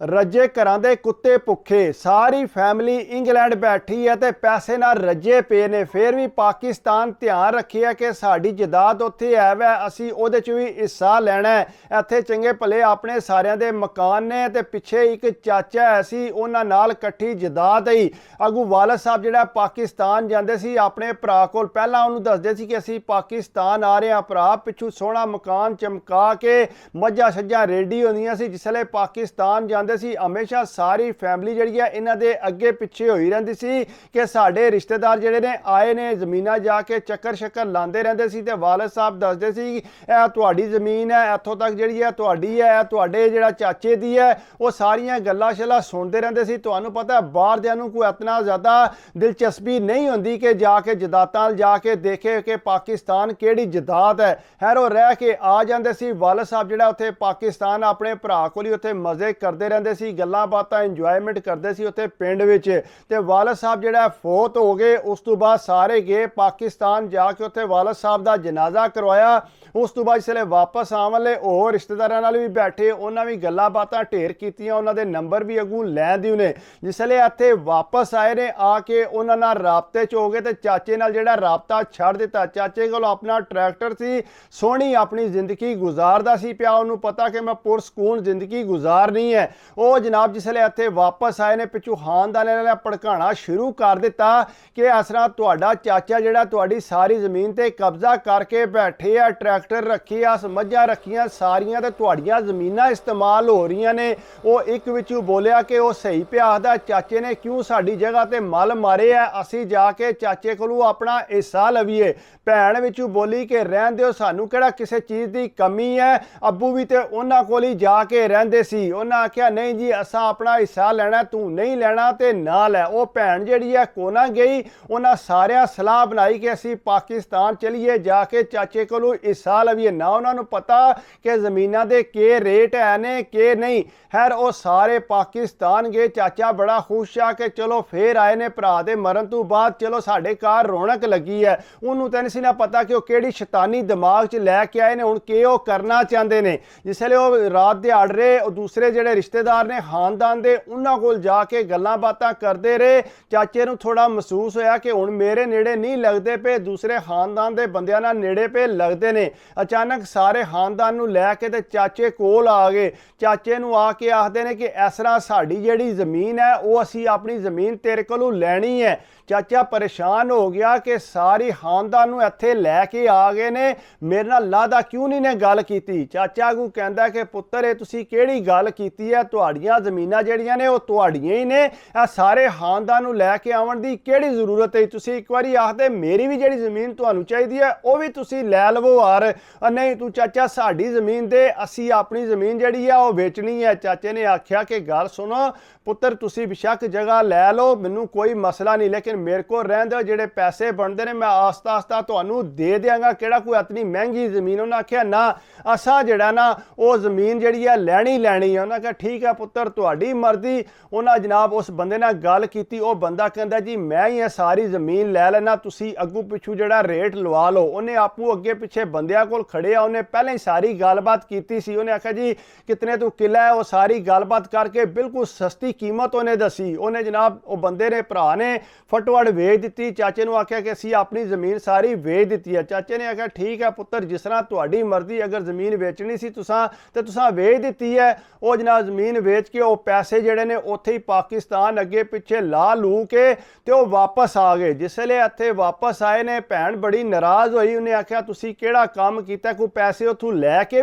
ਰੱਜੇ ਘਰਾਂ ਦੇ ਕੁੱਤੇ ਭੁੱਖੇ ਸਾਰੀ ਫੈਮਿਲੀ ਇੰਗਲੈਂਡ ਬੈਠੀ ਹੈ ਤੇ ਪੈਸੇ ਨਾਲ ਰੱਜੇ ਪਏ ਨੇ। ਫਿਰ ਵੀ ਪਾਕਿਸਤਾਨ ਧਿਆਨ ਰੱਖਿਆ ਕਿ ਸਾਡੀ ਜਾਇਦਾਦ ਉੱਥੇ ਹੈ ਵੈ, ਅਸੀਂ ਉਹਦੇ 'ਚ ਵੀ ਹਿੱਸਾ ਲੈਣਾ ਹੈ। ਇੱਥੇ ਚੰਗੇ ਭਲੇ ਆਪਣੇ ਸਾਰਿਆਂ ਦੇ ਮਕਾਨ ਨੇ ਤੇ ਪਿੱਛੇ ਇੱਕ ਚਾਚਾ ਹੈ ਸੀ, ਉਹਨਾਂ ਨਾਲ ਇਕੱਠੀ ਜਾਇਦਾਦ ਹੀ। ਅਗੂ ਵਾਲਦ ਸਾਹਿਬ ਜਿਹੜਾ ਪਾਕਿਸਤਾਨ ਜਾਂਦੇ ਸੀ ਆਪਣੇ ਭਰਾ ਕੋਲ, ਪਹਿਲਾਂ ਉਹਨੂੰ ਦੱਸਦੇ ਸੀ ਕਿ ਅਸੀਂ ਪਾਕਿਸਤਾਨ ਆ ਰਹੇ ਹਾਂ। ਭਰਾ ਪਿੱਛੋਂ ਸੋਹਣਾ ਮਕਾਨ ਚਮਕਾ ਕੇ ਮੱਝਾਂ ਛੱਜਾਂ ਰੈਡੀ ਹੁੰਦੀਆਂ ਸੀ। ਜਿਸਲੇ ਪਾਕਿਸਤਾਨ ਜਾਂਦੇ ਸੀ ਹਮੇਸ਼ਾ ਸਾਰੀ ਫੈਮਿਲੀ ਜਿਹੜੀ ਹੈ ਇਹਨਾਂ ਦੇ ਅੱਗੇ ਪਿੱਛੇ ਹੋਈ ਰਹਿੰਦੀ ਸੀ ਕਿ ਸਾਡੇ ਰਿਸ਼ਤੇਦਾਰ ਜਿਹੜੇ ਨੇ ਆਏ ਨੇ। ਜ਼ਮੀਨਾਂ ਜਾ ਕੇ ਚੱਕਰ ਸ਼ੱਕਰ ਲਾਉਂਦੇ ਰਹਿੰਦੇ ਸੀ ਤੇ ਵਾਲਦ ਸਾਹਿਬ ਦੱਸਦੇ ਸੀ ਇਹ ਤੁਹਾਡੀ ਜ਼ਮੀਨ ਹੈ, ਇੱਥੋਂ ਤੱਕ ਜਿਹੜੀ ਹੈ ਤੁਹਾਡੀ ਹੈ, ਤੁਹਾਡੇ ਜਿਹੜਾ ਚਾਚੇ ਦੀ ਹੈ। ਉਹ ਸਾਰੀਆਂ ਗੱਲਾਂ ਸ਼ੱਲਾਂ ਸੁਣਦੇ ਰਹਿੰਦੇ ਸੀ। ਤੁਹਾਨੂੰ ਪਤਾ ਬਾਹਰ ਦਿਆਂ ਨੂੰ ਕੋਈ ਇਤਨਾ ਜ਼ਿਆਦਾ ਦਿਲਚਸਪੀ ਨਹੀਂ ਹੁੰਦੀ ਕਿ ਜਾ ਕੇ ਜਾਇਦਾਦਾਂ ਜਾ ਕੇ ਦੇਖੇ ਕਿ ਪਾਕਿਸਤਾਨ ਕਿਹੜੀ ਜਾਇਦਾਦ ਹੈ। ਖੈਰ ਉਹ ਰਹਿ ਕੇ ਆ ਜਾਂਦੇ ਸੀ। ਵਾਲਦ ਸਾਹਿਬ ਜਿਹੜਾ ਉੱਥੇ ਪਾਕਿਸਤਾਨ ਆਪਣੇ ਭਰਾ ਕੋਲ ਹੀ ਉੱਥੇ ਮਜ਼ੇ ਕਰਦੇ ਰਹਿੰਦੇ ਸੀ, ਗੱਲਾਂ ਬਾਤਾਂ ਇੰਜੋਇਮੈਂਟ ਕਰਦੇ ਸੀ ਉੱਥੇ ਪਿੰਡ ਵਿੱਚ। ਤੇ ਵਾਲਦ ਸਾਹਿਬ ਜਿਹੜਾ ਫੌਤ ਹੋ ਗਏ, ਉਸ ਤੋਂ ਬਾਅਦ ਸਾਰੇ ਗਏ ਪਾਕਿਸਤਾਨ, ਜਾ ਕੇ ਉੱਥੇ ਵਾਲਦ ਸਾਹਿਬ ਦਾ ਜਨਾਜ਼ਾ ਕਰਵਾਇਆ। ਉਸ ਤੋਂ ਬਾਅਦ ਜਿਸਲੇ ਵਾਪਸ ਆਉਣ ਵਾਲੇ ਹੋਰ ਰਿਸ਼ਤੇਦਾਰਾਂ ਨਾਲ ਵੀ ਬੈਠੇ, ਉਹਨਾਂ ਵੀ ਗੱਲਾਂ ਬਾਤਾਂ ਢੇਰ ਕੀਤੀਆਂ, ਉਹਨਾਂ ਦੇ ਨੰਬਰ ਵੀ ਅੱਗੋਂ ਲੈ ਦਿਓ ਨੇ। ਜਿਸਲੇ ਇੱਥੇ ਵਾਪਸ ਆਏ ਨੇ, ਆ ਕੇ ਉਹਨਾਂ ਨਾਲ ਰਾਬਤੇ 'ਚ ਹੋ ਗਏ ਤੇ ਚਾਚੇ ਨਾਲ ਜਿਹੜਾ ਰਾਬਤਾ ਛੱਡ ਦਿੱਤਾ। ਚਾਚੇ ਕੋਲ ਆਪਣਾ ਟਰੈਕਟਰ ਸੀ, ਸੋਹਣੀ ਆਪਣੀ ਜ਼ਿੰਦਗੀ ਗੁਜ਼ਾਰਦਾ ਸੀ ਪਿਆ, ਉਹਨੂੰ ਪਤਾ ਕਿ ਮੈਂ ਪੁਰਸਕੂਨ ਜ਼ਿੰਦਗੀ ਗੁਜ਼ਾਰਨੀ ਹੈ। ਉਹ ਜਨਾਬ ਜਿਸਲੇ ਇੱਥੇ ਵਾਪਸ ਆਏ ਨੇ, ਪਿੱਛੋਂ ਖਾਨਦਾਨਾਂ ਨੇ ਭੜਕਾਣਾ ਸ਼ੁਰੂ ਕਰ ਦਿੱਤਾ ਕਿ ਇਸ ਤਰ੍ਹਾਂ ਤੁਹਾਡਾ ਚਾਚਾ ਜਿਹੜਾ ਤੁਹਾਡੀ ਸਾਰੀ ਜ਼ਮੀਨ ਤੇ ਕਬਜ਼ਾ ਕਰਕੇ ਬੈਠੇ ਆ, ਟਰੈਕਟਰ ਰੱਖੇ ਆ, ਮੱਝਾਂ ਰੱਖੀਆਂ ਸਾਰੀਆਂ ਤੇ ਤੁਹਾਡੀਆਂ ਜ਼ਮੀਨਾਂ ਇਸਤੇਮਾਲ ਹੋ ਰਹੀਆਂ ਨੇ। ਉਹ ਇੱਕ ਵਿੱਚੋਂ ਬੋਲਿਆ ਕਿ ਉਹ ਸਹੀ ਪਿਆ ਆਖਦਾ, ਚਾਚੇ ਨੇ ਕਿਉਂ ਸਾਡੀ ਜਗ੍ਹਾ ਤੇ ਮਲ ਮਾਰੇ ਆ, ਅਸੀਂ ਜਾ ਕੇ ਚਾਚੇ ਕੋਲੋਂ ਆਪਣਾ ਹਿੱਸਾ ਲਵੀਏ। ਭੈਣ ਵਿੱਚੋਂ ਬੋਲੀ ਕਿ ਰਹਿਣ ਦਿਓ, ਸਾਨੂੰ ਕਿਹੜਾ ਕਿਸੇ ਚੀਜ਼ ਦੀ ਕਮੀ ਹੈ। ਅੱਬੂ ਵੀ ਤੇ ਉਹਨਾਂ ਕੋਲ ਹੀ ਜਾ ਕੇ ਰਹਿੰਦੇ ਸੀ। ਉਹਨਾਂ ਆਖਿਆ ਨਹੀਂ ਜੀ ਅਸਾਂ ਆਪਣਾ ਹਿੱਸਾ ਲੈਣਾ, ਤੂੰ ਨਹੀਂ ਲੈਣਾ ਤੇ ਨਾ ਲੈ। ਉਹ ਭੈਣ ਜਿਹੜੀ ਹੈ ਕੋਨਾ ਗਈ, ਉਹਨਾਂ ਸਾਰਿਆਂ ਸਲਾਹ ਬਣਾਈ ਕਿ ਅਸੀਂ ਪਾਕਿਸਤਾਨ ਚਲੀਏ, ਜਾ ਕੇ ਚਾਚੇ ਕੋਲੋਂ ਹਿੱਸਾ ਲਵੀਏ। ਨਾ ਉਹਨਾਂ ਨੂੰ ਪਤਾ ਕਿ ਜ਼ਮੀਨਾਂ ਦੇ ਕੀ ਰੇਟ ਹੈ ਨੇ ਕਿ ਨਹੀਂ। ਖੈਰ ਉਹ ਸਾਰੇ ਪਾਕਿਸਤਾਨ ਗਏ। ਚਾਚਾ ਬੜਾ ਖੁਸ਼ ਆ ਕਿ ਚਲੋ ਫੇਰ ਆਏ ਨੇ ਭਰਾ ਦੇ ਮਰਨ ਤੋਂ ਬਾਅਦ, ਚਲੋ ਸਾਡੇ ਘਰ ਰੌਣਕ ਲੱਗੀ ਹੈ। ਉਹਨੂੰ ਤਾਂ ਨਹੀਂ ਸੀ ਨਾ ਪਤਾ ਕਿ ਉਹ ਕਿਹੜੀ ਸ਼ੈਤਾਨੀ ਦਿਮਾਗ 'ਚ ਲੈ ਕੇ ਆਏ ਨੇ, ਹੁਣ ਕੀ ਉਹ ਕਰਨਾ ਚਾਹੁੰਦੇ ਨੇ। ਜਿਸਲੇ ਉਹ ਰਾਤ ਦਿਹਾੜ ਰਹੇ, ਉਹ ਦੂਸਰੇ ਜਿਹੜੇ ਰਿਸ਼ਤੇਦਾਰ ਨੇ ਖਾਨਦਾਨ ਦੇ, ਉਹਨਾਂ ਕੋਲ ਜਾ ਕੇ ਗੱਲਾਂ ਬਾਤਾਂ ਕਰਦੇ ਰਹੇ। ਚਾਚੇ ਨੂੰ ਥੋੜਾ ਮਹਿਸੂਸ ਹੋਇਆ ਕਿ ਹੁਣ ਮੇਰੇ ਨੇੜੇ ਨਹੀਂ ਲੱਗਦੇ ਪਏ, ਦੂਸਰੇ ਖਾਨਦਾਨ ਦੇ ਬੰਦਿਆਂ ਨਾਲ ਨੇੜੇ ਪਏ ਲੱਗਦੇ ਨੇ। ਅਚਾਨਕ ਸਾਰੇ ਖਾਨਦਾਨ ਨੂੰ ਲੈ ਕੇ ਤੇ ਚਾਚੇ ਕੋਲ ਆ ਗਏ। ਚਾਚੇ ਨੂੰ ਆ ਕੇ ਆਖਦੇ ਨੇ ਕਿ ਇਸ ਤਰ੍ਹਾਂ ਸਾਡੀ ਜਿਹੜੀ ਜ਼ਮੀਨ ਹੈ ਉਹ ਅਸੀਂ ਆਪਣੀ ਜ਼ਮੀਨ ਤੇਰੇ ਕੋਲੋਂ ਲੈਣੀ ਹੈ। ਚਾਚਾ ਪਰੇਸ਼ਾਨ ਹੋ ਗਿਆ ਕਿ ਸਾਰੀ ਖਾਨਦਾਨ ਨੂੰ ਇੱਥੇ ਲੈ ਕੇ ਆ ਗਏ ਨੇ, ਮੇਰੇ ਨਾਲ ਲਾਦਾ ਕਿਉਂ ਨਹੀਂ ਨੇ ਗੱਲ ਕੀਤੀ। ਚਾਚਾ ਨੂੰ ਕਹਿੰਦਾ ਕਿ ਪੁੱਤਰ ਇਹ ਤੁਸੀਂ ਕਿਹੜੀ ਗੱਲ ਕੀਤੀ ਹੈ, ਤੁਹਾਡੀਆਂ ਜ਼ਮੀਨਾਂ ਜਿਹੜੀਆਂ ਨੇ ਉਹ ਤੁਹਾਡੀਆਂ ਹੀ ਨੇ, ਇਹ ਸਾਰੇ ਖਾਨਦਾਨ ਨੂੰ ਲੈ ਕੇ ਆਉਣ ਦੀ ਕਿਹੜੀ ਜ਼ਰੂਰਤ ਹੈ। ਤੁਸੀਂ ਇੱਕ ਵਾਰੀ ਆਖਦੇ ਮੇਰੀ ਵੀ ਜਿਹੜੀ ਜ਼ਮੀਨ ਤੁਹਾਨੂੰ ਚਾਹੀਦੀ ਹੈ ਉਹ ਵੀ ਤੁਸੀਂ ਲੈ ਲਵੋ ਆਰ। ਨਹੀਂ ਤੂੰ ਚਾਚਾ ਸਾਡੀ ਜ਼ਮੀਨ ਦੇ, ਅਸੀਂ ਆਪਣੀ ਜ਼ਮੀਨ ਜਿਹੜੀ ਆ ਉਹ ਵੇਚਣੀ ਹੈ। ਚਾਚੇ ਨੇ ਆਖਿਆ ਕਿ ਗੱਲ ਸੁਣੋ ਪੁੱਤਰ, ਤੁਸੀਂ ਬੇਸ਼ੱਕ ਜਗ੍ਹਾ ਲੈ ਲਓ, ਮੈਨੂੰ ਕੋਈ ਮਸਲਾ ਨਹੀਂ, ਲੇਕਿਨ ਮੇਰੇ ਕੋਲ ਰਹਿਣ ਦਿਓ, ਜਿਹੜੇ ਪੈਸੇ ਬਣਦੇ ਨੇ ਮੈਂ ਆਸਤਾ ਆਸਤਾ ਤੁਹਾਨੂੰ ਦੇ ਦਿਆਂਗਾ, ਕਿਹੜਾ ਕੋਈ ਇਤਨੀ ਮਹਿੰਗੀ ਜ਼ਮੀਨ। ਉਹਨਾਂ ਆਖਿਆ ਨਾ ਅਸਾਂ ਜਿਹੜਾ ਨਾ ਉਹ ਜ਼ਮੀਨ ਜਿਹੜੀ ਹੈ ਲੈਣੀ ਹੈ। ਉਹਨਾਂ ਕਿਹਾ ਠੀਕ ਹੈ ਪੁੱਤਰ ਤੁਹਾਡੀ ਮਰਜ਼ੀ। ਉਹਨਾਂ ਜਨਾਬ ਉਸ ਬੰਦੇ ਨਾਲ ਗੱਲ ਕੀਤੀ। ਉਹ ਬੰਦਾ ਕਹਿੰਦਾ ਜੀ ਮੈਂ ਹੀ ਇਹ ਸਾਰੀ ਜ਼ਮੀਨ ਲੈ ਲੈਣਾ, ਤੁਸੀਂ ਅੱਗੂ ਪਿੱਛੂ ਜਿਹੜਾ ਰੇਟ ਲਵਾ ਲਓ। ਉਹਨੇ ਆਪੂ ਅੱਗੇ ਪਿੱਛੇ ਬੰਦਿਆਂ ਕੋਲ ਖੜਿਆ, ਉਹਨੇ ਪਹਿਲਾਂ ਹੀ ਸਾਰੀ ਗੱਲਬਾਤ ਕੀਤੀ ਸੀ। ਉਹਨੇ ਆਖਿਆ ਜੀ ਕਿਤਨੇ ਤੋਂ ਕਿਲਾ ਹੈ, ਉਹ ਸਾਰੀ ਗੱਲਬਾਤ ਕਰਕੇ ਬਿਲਕੁਲ ਸਸਤੀ ਕੀਮਤ ਉਹਨੇ ਦੱਸੀ। ਉਹਨੇ ਜਨਾਬ ਉਹ ਬੰਦੇ ਨੇ ਭਰਾ ਨੇ ਫਟਵੜ ਵੇਚ ਦਿੱਤੀ। ਚਾਚੇ ਨੂੰ ਆਖਿਆ ਕਿ ਅਸੀਂ ਆਪਣੀ ਜ਼ਮੀਨ ਸਾਰੀ ਵੇਚ ਦਿੱਤੀ ਹੈ। ਚਾਚੇ ਨੇ ਆਖਿਆ ਠੀਕ ਹੈ ਪੁੱਤਰ ਜਿਸ ਤਰ੍ਹਾਂ ਤੁਹਾਡੀ ਮਰਜ਼ੀ, ਅਗਰ ਜ਼ਮੀਨ ਵੇਚਣੀ ਸੀ ਤੁਸੀਂ ਵੇਚ ਦਿੱਤੀ ਹੈ। ਉਹ ਜਨਾਬ ਜ਼ਮੀਨ ਵੇਚ ਕੇ ਉਹ ਪੈਸੇ ਜਿਹੜੇ ਨੇ ਉੱਥੇ ਹੀ ਪਾਕਿਸਤਾਨ ਅੱਗੇ ਪਿੱਛੇ ਲਾ ਲੂ ਕੇ ਤੇ ਉਹ ਵਾਪਸ ਆ ਗਏ। ਜਿਸਲੇ ਇੱਥੇ ਵਾਪਸ ਆਏ ਨੇ, ਭੈਣ ਬੜੀ ਨਾਰਾਜ਼ ਹੋਈ। ਉਹਨੇ ਆਖਿਆ ਤੁਸੀਂ ਕਿਹੜਾ ਕੰਮ ਕੀਤਾ, ਕੋਈ ਪੈਸੇ ਉੱਥੋਂ ਲੈ ਕੇ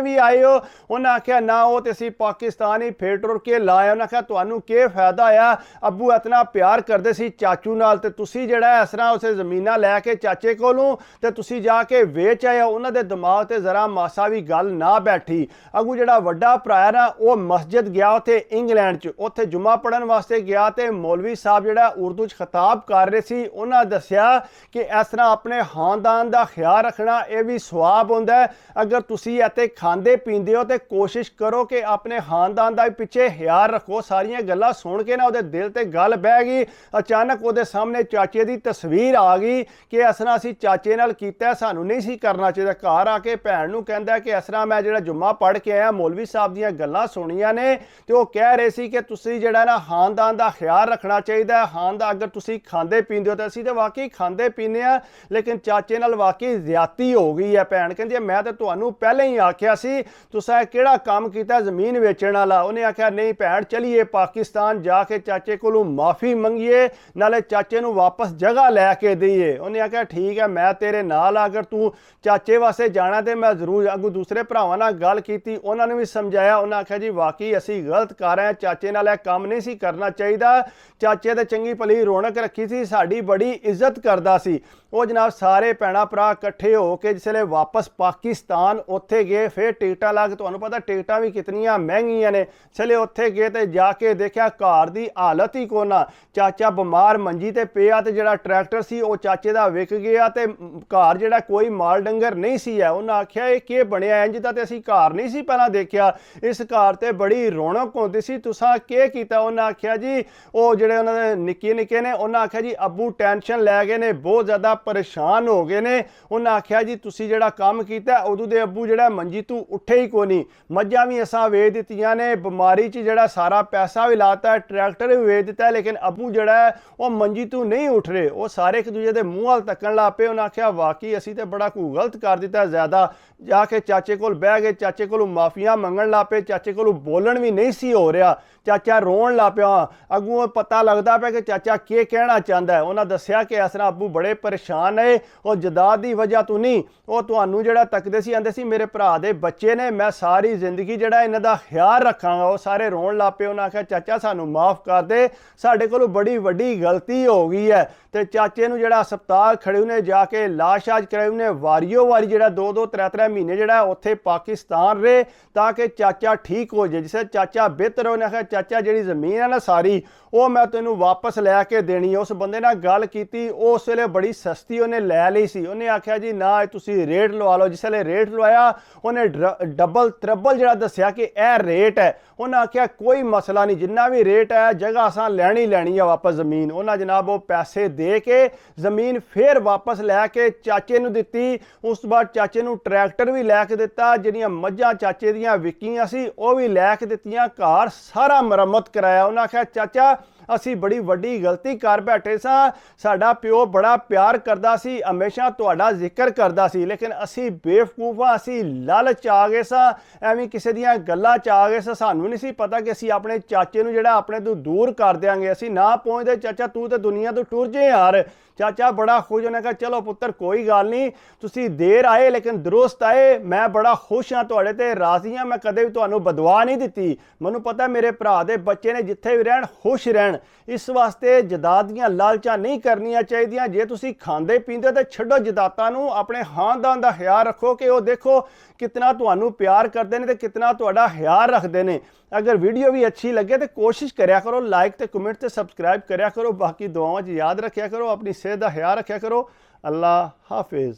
ਵੀ ਆਏ ਹੋ। ਉਹਨਾਂ ਆਖਿਆ ਨਾ ਉਹ ਤੇ ਅਸੀਂ ਪਾਕਿਸਤਾਨ ਹੀ ਫੇਰ ਟੁਰ ਕੇ ਲਾਇਆ। ਉਹਨਾਂ ਆਖਿਆ ਤੁਹਾਨੂੰ ਕੀ ਫਾਇਦਾ ਆ, ਅੱਬੂ ਇਤਨਾ ਪਿਆਰ ਕਰਦੇ ਸੀ ਚਾਚੂ ਨਾਲ ਤੇ ਤੁਸੀਂ ਜਿਹੜਾ ਇਸ ਤਰ੍ਹਾਂ ਉਸੇ ਜ਼ਮੀਨਾਂ ਲੈ ਕੇ ਚਾਚੇ ਕੋਲੋਂ ਤੇ ਤੁਸੀਂ ਜਾ ਕੇ ਵੇਚ ਆਏ। ਉਹਨਾਂ ਦੇ ਦਿਮਾਗ ਤੇ ਜ਼ਰਾ ਮਾਸਾ ਵੀ ਗੱਲ ਨਾ ਬੈਠੀ। ਅੱਗੂ ਜਿਹੜਾ ਵੱਡਾ ਭਰਾ ਹੈ ਨਾ, ਉਹ ਮਸਜਿਦ ਗਿਆ ਉੱਥੇ ਇੰਗਲੈਂਡ 'ਚ, ਉੱਥੇ ਜੁਮਾ ਪੜ੍ਹਨ ਵਾਸਤੇ ਗਿਆ ਤੇ ਮੌਲਵੀ ਸਾਹਿਬ ਜਿਹੜਾ ਉਰਦੂ 'ਚ ਖਿਤਾਬ ਕਰ ਰਹੇ ਸੀ, ਉਹਨਾਂ ਦੱਸਿਆ ਕਿ ਇਸ ਤਰ੍ਹਾਂ ਆਪਣੇ ਖਾਨਦਾਨ ਦਾ ਖਿਆਲ ਰੱਖਣਾ ਇਹ ਵੀ ਸਵਾਬ ਹੁੰਦਾ ਹੈ। ਅਗਰ ਤੁਸੀਂ ਇੱਥੇ ਖਾਂਦੇ ਪੀਂਦੇ ਹੋ ਤੇ ਕੋਸ਼ਿਸ਼ ਕਰੋ ਕਿ ਆਪਣੇ ਖਾਨਦਾਨ ਦਾ ਪਿੱਛੇ ਖਿਆਲ ਰੱਖੋ। ਸਾਰੀਆਂ ਗੱਲਾਂ ਸੁਣ ਕੇ ਨਾ ਉਹਦੇ ਦਿਲ ਤੇ ਗੱਲ ਬਹਿ ਗਈ। ਅਚਾਨਕ ਉਹਦੇ ਸਾਹਮਣੇ ਚਾਚੇ ਦੀ ਤਸਵੀਰ ਆ ਗਈ ਕਿ ਇਸ ਤਰ੍ਹਾਂ ਅਸੀਂ ਚਾਚੇ ਨਾਲ ਕੀਤਾ, ਸਾਨੂੰ ਨਹੀਂ ਸੀ ਕਰਨਾ ਚਾਹੀਦਾ। ਘਰ ਆ ਕੇ ਭੈਣ ਨੂੰ ਕਹਿੰਦਾ ਕਿ ਇਸ ਤਰ੍ਹਾਂ ਮੈਂ ਜਿਹੜਾ ਜੁਮਾ ਪੜ੍ਹ ਕੇ ਆਇਆ, ਮੌਲਵੀ ਸਾਹਿਬ ਦੀਆਂ ਗੱਲਾਂ ਸੁਣੀਆਂ ਨੇ ਤੇ ਜੋ ਕਹਿ ਰਹੇ ਸੀ ਕਿ ਤੁਸੀਂ ਜਿਹੜਾ ਨਾ ਖਾਨਦਾਨ ਦਾ ਖਿਆਲ ਰੱਖਣਾ ਚਾਹੀਦਾ ਹੈ, ਖਾਨਦਾਨ ਅਗਰ ਤੁਸੀਂ ਖਾਂਦੇ ਪੀਂਦੇ ਹੋ ਤਾਂ ਅਸੀਂ ਤਾਂ ਵਾਕਈ ਖਾਂਦੇ ਪੀਂਦੇ ਆ, ਲੇਕਿਨ ਚਾਚੇ ਨਾਲ ਵਾਕਈ ਜ਼ਿਆਦਤੀ ਹੋ ਗਈ ਹੈ। ਭੈਣ ਕਹਿੰਦੀ ਮੈਂ ਤਾਂ ਤੁਹਾਨੂੰ ਪਹਿਲਾਂ ਹੀ ਆਖਿਆ ਸੀ ਤੁਸੀਂ ਕਿਹੜਾ ਕੰਮ ਕੀਤਾ ਜ਼ਮੀਨ ਵੇਚਣ ਵਾਲਾ। ਉਹਨੇ ਆਖਿਆ ਨਹੀਂ ਭੈਣ ਚਲੀਏ ਪਾਕਿਸਤਾਨ ਜਾ ਕੇ ਚਾਚੇ ਕੋਲੋਂ ਮਾਫੀ ਮੰਗੀਏ, ਨਾਲੇ ਚਾਚੇ ਨੂੰ ਵਾਪਸ ਜਗ੍ਹਾ ਲੈ ਕੇ ਦਈਏ। ਉਹਨੇ ਆਖਿਆ ਠੀਕ ਹੈ ਮੈਂ ਤੇਰੇ ਨਾਲ, ਅਗਰ ਤੂੰ ਚਾਚੇ ਵਾਸਤੇ ਜਾਣਾ ਤੇ ਮੈਂ ਜ਼ਰੂਰ। ਅੱਗੋਂ ਦੂਸਰੇ ਭਰਾਵਾਂ ਨਾਲ ਗੱਲ ਕੀਤੀ, ਉਹਨਾਂ ਨੇ ਵੀ ਸਮਝਾਇਆ। ਉਹਨਾਂ ਆਖਿਆ ਜੀ ਵਾਕਈ ਅਸੀਂ ਗਲਤ ਕਰ ਰਹੇ ਹਾਂ, ਚਾਚੇ ਨਾਲ ਇਹ ਕੰਮ ਨਹੀਂ ਸੀ ਕਰਨਾ ਚਾਹੀਦਾ। ਚਾਚੇ ਤੇ ਚੰਗੀ ਭਲੀ ਰੌਣਕ ਰੱਖੀ ਸੀ, ਸਾਡੀ ਬੜੀ ਇੱਜ਼ਤ ਕਰਦਾ ਸੀ। ਉਹ ਜਨਾਬ ਸਾਰੇ ਭੈਣਾਂ ਭਰਾ ਇਕੱਠੇ ਹੋ ਕੇ ਜਿਸ ਵੇਲੇ ਵਾਪਸ ਪਾਕਿਸਤਾਨ ਉੱਥੇ ਗਏ, ਫਿਰ ਟਿਕਟਾਂ ਲੱਗ, ਤੁਹਾਨੂੰ ਪਤਾ ਟਿਕਟਾਂ ਵੀ ਕਿਤਨੀਆਂ ਮਹਿੰਗੀਆਂ ਨੇ। ਚਲੇ ਉੱਥੇ ਗਏ ਤੇ ਜਾ ਕੇ ਦੇਖਿਆ ਘਰ ਦੀ ਹਾਲਤ ਹੀ ਕੋਨਾ, ਚਾਚਾ ਬਿਮਾਰ ਮੰਜੀ ਤੇ ਪਿਆ ਤੇ ਜਿਹੜਾ ਟਰੈਕਟਰ ਸੀ ਉਹ ਚਾਚੇ ਦਾ ਵਿਕ ਗਿਆ ਤੇ ਘਰ ਜਿਹੜਾ ਕੋਈ ਮਾਲ ਡੰਗਰ ਨਹੀਂ ਸੀ ਹੈ। ਉਹਨਾਂ ਆਖਿਆ ਇਹ ਕੀ ਬਣਿਆ, ਇੰਜ ਤਾਂ ਤੇ ਅਸੀਂ ਘਰ ਨਹੀਂ ਸੀ ਪਹਿਲਾਂ ਦੇਖਿਆ, ਇਸ ਘਰ ਤੇ ਬੜੀ ਰੌਣਕ ਹੁੰਦੀ ਸੀ, ਤੁਸੀਂ ਕੀ ਕੀਤਾ। ਉਹਨਾਂ ਆਖਿਆ ਜੀ ਉਹ ਜਿਹੜੇ ਉਹਨਾਂ ਦੇ ਨਿੱਕੇ ਨਿੱਕੇ ਨੇ, ਉਹਨਾਂ ਆਖਿਆ ਜੀ ਅੱਬੂ ਟੈਨਸ਼ਨ ਲੈ ਗਏ ਨੇ, ਬਹੁਤ ਜ਼ਿਆਦਾ ਪਰੇਸ਼ਾਨ ਹੋ ਗਏ ਨੇ। ਉਹਨਾਂ ਆਖਿਆ ਜੀ ਤੁਸੀਂ ਜਿਹੜਾ ਕੰਮ ਕੀਤਾ ਉਦੋਂ ਦੇ ਅੱਬੂ ਜਿਹੜਾ ਮੰਜੀ ਤੋਂ ਉੱਠੇ ਹੀ ਕੋਈ ਨਹੀਂ, ਮੱਝਾਂ ਵੀ ਅਸਾਂ ਵੇਚ ਦਿੱਤੀਆਂ ਨੇ, ਬਿਮਾਰੀ 'ਚ ਜਿਹੜਾ ਸਾਰਾ ਪੈਸਾ ਵੀ ਲਾਤਾ, ਟਰੈਕਟਰ ਵੀ ਵੇਚ ਦਿੱਤਾ, ਲੇਕਿਨ ਅੱਬੂ ਜਿਹੜਾ ਉਹ ਮੰਜੀ ਤੋਂ ਨਹੀਂ ਉੱਠ ਰਹੇ। ਉਹ ਸਾਰੇ ਇੱਕ ਦੂਜੇ ਦੇ ਮੂੰਹ ਵੱਲ ਤੱਕਣ ਲੱਗ ਪਏ। ਉਹਨਾਂ ਆਖਿਆ ਵਾਕਈ ਅਸੀਂ ਤੇ ਬੜਾ ਕੋਈ ਗਲਤ ਕਰ ਦਿੱਤਾ ਜ਼ਿਆਦਾ। ਜਾ ਕੇ ਚਾਚੇ ਕੋਲ ਬਹਿ ਗਏ, ਚਾਚੇ ਕੋਲੋਂ ਮਾਫੀਆਂ ਮੰਗਣ ਲੱਗ ਪਏ, ਚਾਚੇ ਕੋਲੋਂ ਬੋਲਣ ਵੀ ਨਹੀਂ ਸੀ ਹੋ ਰਿਹਾ, ਚਾਚਾ ਰੋਣ ਲੱਗ ਪਿਆ। ਅੱਗੋਂ ਪਤਾ ਲੱਗਦਾ ਪਿਆ ਕਿ ਚਾਚਾ ਕੀ ਕਹਿਣਾ ਚਾਹੁੰਦਾ ਹੈ। ਉਹਨਾਂ ਦੱਸਿਆ ਕਿ ਇਸ ਤਰ੍ਹਾਂ ਅੱਬੂ ਬੜੇ ਪਰੇਸ਼ਾਨ ਹੈ, ਉਹ ਜਦਾਦ ਦੀ ਵਜ੍ਹਾ ਤੋਂ ਨਹੀਂ, ਉਹ ਤੁਹਾਨੂੰ ਜਿਹੜਾ ਤੱਕਦੇ ਸੀ ਆਂਦੇ ਸੀ ਮੇਰੇ ਭਰਾ ਦੇ ਬੱਚੇ ਨੇ, ਮੈਂ ਸਾਰੀ ਜ਼ਿੰਦਗੀ ਜਿਹੜਾ ਇਹਨਾਂ ਦਾ ਖਿਆਲ ਰੱਖਾਂਗਾ। ਉਹ ਸਾਰੇ ਰੋਣ ਲੱਗ ਪਏ। ਉਹਨਾਂ ਆਖਿਆ ਚਾਚਾ ਸਾਨੂੰ ਮਾਫ ਕਰ ਦੇ, ਸਾਡੇ ਕੋਲੋਂ ਬੜੀ ਵੱਡੀ ਗਲਤੀ ਹੋ ਗਈ ਹੈ। ਤੇ ਚਾਚੇ ਨੂੰ ਜਿਹੜਾ ਹਸਪਤਾਲ ਖੜੇ ਉਹਨੇ ਜਾ ਕੇ ਇਲਾਜ ਕਰਾਏ, ਉਹਨੇ ਵਾਰੀਓ ਵਾਰੀ ਜਿਹੜਾ 2-2 3-3 ਮਹੀਨੇ ਜਿਹੜਾ ਉੱਥੇ ਪਾਕਿਸਤਾਨ ਰਹੇ ਤਾਂ ਕਿ ਚਾਚਾ ਠੀਕ ਹੋ ਜਾਏ। ਜਿਸੇ ਚਾਚਾ ਬਿਹਤਰ, ਉਹਨੇ ਆਖਿਆ ਚਾਚਾ ਜਿਹੜੀ ਜ਼ਮੀਨ ਹੈ ਨਾ ਸਾਰੀ ਉਹ ਮੈਂ ਤੈਨੂੰ ਵਾਪਸ ਲੈ ਕੇ ਦੇਣੀ ਹੈ। ਉਸ ਬੰਦੇ ਨਾਲ ਗੱਲ ਕੀਤੀ, ਉਸ ਵੇਲੇ ਬੜੀ ਸਸਤੀ ਉਹਨੇ ਲੈ ਲਈ ਸੀ। ਉਹਨੇ ਆਖਿਆ ਜੀ ਨਾ ਤੁਸੀਂ ਰੇਟ ਲਵਾ ਲਓ। ਜਿਸ ਵੇਲੇ ਰੇਟ ਲਵਾਇਆ ਉਹਨੇ ਡਬਲ ਟ੍ਰਿਪਲ ਜਿਹੜਾ ਦੱਸਿਆ ਕਿ ਇਹ ਰੇਟ ਹੈ। ਉਹਨਾਂ ਆਖਿਆ ਕੋਈ ਮਸਲਾ ਨਹੀਂ, ਜਿੰਨਾ ਵੀ ਰੇਟ ਹੈ ਜਗ੍ਹਾ ਅਸਾਂ ਲੈਣੀ ਆ ਵਾਪਸ ਜ਼ਮੀਨ। ਉਹਨਾਂ ਜਨਾਬ ਉਹ ਪੈਸੇ ਦੇ ਕੇ ਜ਼ਮੀਨ ਫਿਰ ਵਾਪਸ ਲੈ ਕੇ ਚਾਚੇ ਨੂੰ ਦਿੱਤੀ। ਉਸ ਤੋਂ ਬਾਅਦ ਚਾਚੇ ਨੂੰ ਟਰੈਕਟਰ ਵੀ ਲੈ ਕੇ ਦਿੱਤਾ, ਜਿਹੜੀਆਂ ਮੱਝਾਂ ਚਾਚੇ ਦੀਆਂ ਵਿਕੀਆਂ ਸੀ ਉਹ ਵੀ ਲੈ ਕੇ ਦਿੱਤੀਆਂ, ਘਰ ਸਾਰਾ ਮੁਰੰਮਤ ਕਰਾਇਆ। ਉਹਨਾਂ ਆਖਿਆ ਚਾਚਾ ਅਸੀਂ ਬੜੀ ਵੱਡੀ ਗਲਤੀ ਕਰ ਬੈਠੇ ਸਾਂ, ਸਾਡਾ ਪਿਓ ਬੜਾ ਪਿਆਰ ਕਰਦਾ ਸੀ, ਹਮੇਸ਼ਾ ਤੁਹਾਡਾ ਜ਼ਿਕਰ ਕਰਦਾ ਸੀ, ਲੇਕਿਨ ਅਸੀਂ ਬੇਵਕੂਫਾਂ, ਅਸੀਂ ਲਾਲਚ ਆ ਗਏ ਸਾਂ, ਐਵੇਂ ਕਿਸੇ ਦੀਆਂ ਗੱਲਾਂ 'ਚ ਆ ਗਏ ਸਾਂ। ਸਾਨੂੰ ਨਹੀਂ ਸੀ ਪਤਾ ਕਿ ਅਸੀਂ ਆਪਣੇ ਚਾਚੇ ਨੂੰ ਜਿਹੜਾ ਆਪਣੇ ਤੋਂ ਦੂਰ ਕਰ ਦਿਆਂਗੇ। ਅਸੀਂ ਨਾ ਪਹੁੰਚਦੇ ਚਾਚਾ ਤੂੰ ਤੇ ਦੁਨੀਆ ਤੋਂ ਟੁਰ ਜੇ ਯਾਰ। ਚਾਚਾ ਬੜਾ ਖੁਸ਼, ਉਹਨੇ ਕਿਹਾ ਚਲੋ ਪੁੱਤਰ ਕੋਈ ਗੱਲ ਨਹੀਂ, ਤੁਸੀਂ ਦੇਰ ਆਏ ਲੇਕਿਨ ਦਰੁਸਤ ਆਏ, ਮੈਂ ਬੜਾ ਖੁਸ਼ ਹਾਂ, ਤੁਹਾਡੇ ਤੇ ਰਾਜ਼ੀ ਹਾਂ, ਮੈਂ ਕਦੇ ਵੀ ਤੁਹਾਨੂੰ ਬਦਵਾ ਨਹੀਂ ਦਿੱਤੀ। ਮੈਨੂੰ ਪਤਾ ਮੇਰੇ ਭਰਾ ਦੇ ਬੱਚੇ ਨੇ ਜਿੱਥੇ ਵੀ ਰਹਿਣ ਖੁਸ਼ ਰਹਿਣ, ਇਸ ਵਾਸਤੇ ਜਦਾਦ ਦੀਆਂ ਲਾਲਚਾਂ ਨਹੀਂ ਕਰਨੀਆਂ ਚਾਹੀਦੀਆਂ। ਜੇ ਤੁਸੀਂ ਖਾਂਦੇ ਪੀਂਦੇ ਤਾਂ ਛੱਡੋ ਜਦਾਤਾਂ ਨੂੰ, ਆਪਣੇ ਖਾਨਦਾਨ ਦਾ ਖਿਆਲ ਰੱਖੋ ਕਿ ਉਹ ਦੇਖੋ ਕਿਤਨਾ ਤੁਹਾਨੂੰ ਪਿਆਰ ਕਰਦੇ ਨੇ ਤੇ ਕਿਤਨਾ ਤੁਹਾਡਾ ਖਿਆਲ ਰੱਖਦੇ ਨੇ। अगर वीडियो भी अच्छी लगे तो कोशिश करा करो, लाइक तो कमेंट तो सब्सक्राइब करा करो, बाकी दुआओं याद रखा करो, अपनी सेहत का ख्याल रखा करो। अल्लाह हाफिज़।